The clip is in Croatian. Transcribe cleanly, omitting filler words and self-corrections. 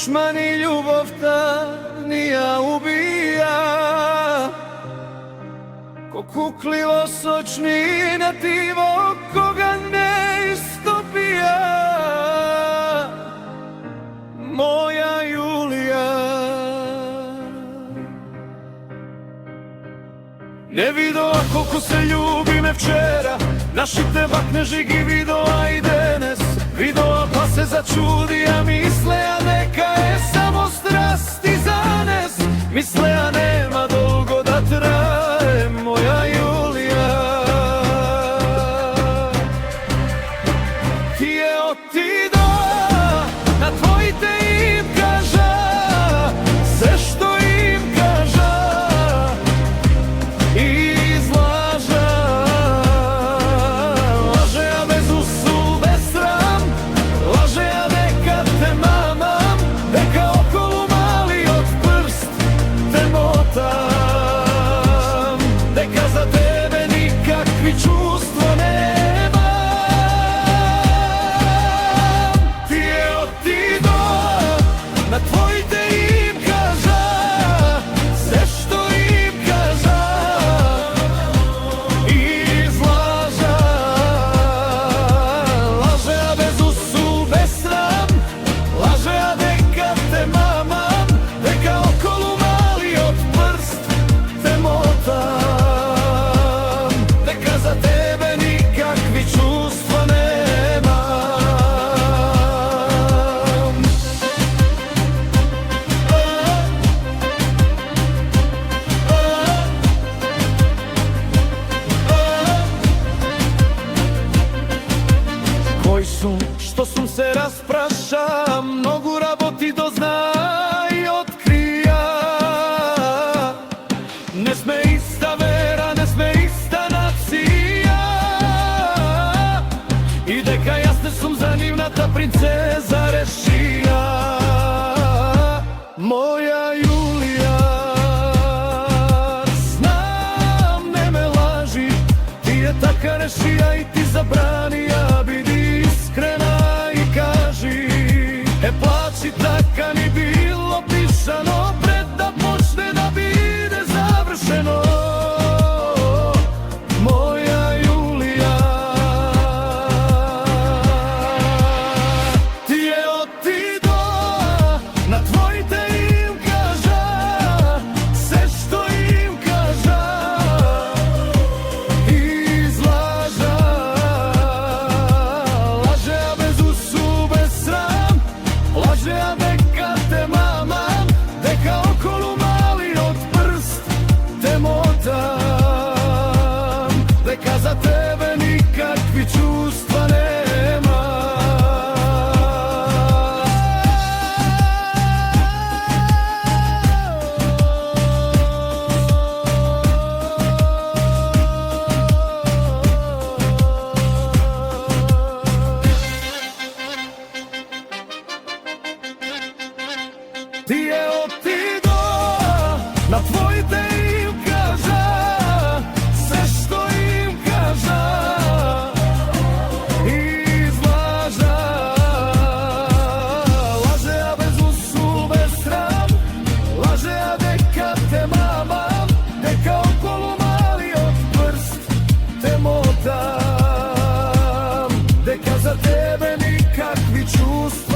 dušmani ljubav ta nija ubija, ko kukljivo sočni nativo koga ne istopija. Moja Julija, ne vidova koliko se ljubime včera, našite bakne žigi vidova i denes. Vidova pa se začudi, a misle, a neka je samo strast i zanes. Misle, a nema dolgo da traje, moja Julija. Ti je otido, na tvoj te im kaža, sve što im kaža i izlaža. Laže, a bez usul, bez sram, laže, a neka te mamam, neka okolo mali od prst te motam, neka za tebe nikakvi čustva nemam. Ti je otido, na tvoj te im kaža, sve što im kaža i izlaža. Laže, a bez usul, bez sram, laže, a neka te mamam, neka okolo mali od prst te motam, neka za tebe nikakvi čustva nemam. Koji sum, što sum se raspraša, mnogu raboti dozna i otkrija. Ne sme ista vera, ne sme ista nacija, i deka jasne sum zanimna ta princeza rešija. Moja Julija, znam, ne me laži, ti je taka rešija i ti zabrani, ja bidi iskrena i kaži. E plaći taka ni bilo pisano, pred da počne da bide završeno. Moja Julija, ti je otido, na tvoj te im kaža, sve što im kaža i izlaža. Laže, a bez usul, bez sram, laže, a neka te mamam, neka okolo mali od prst te motam, neka za tebe nikakvi čustva nema. Ti je otido, na tvoj te im kaža, sve što im kaža i izlaža. Laže, a bez usul, bez sram, laže, a neka te mamam, neka okolo mali od prst te motam, neka za tebe nikakvi čustva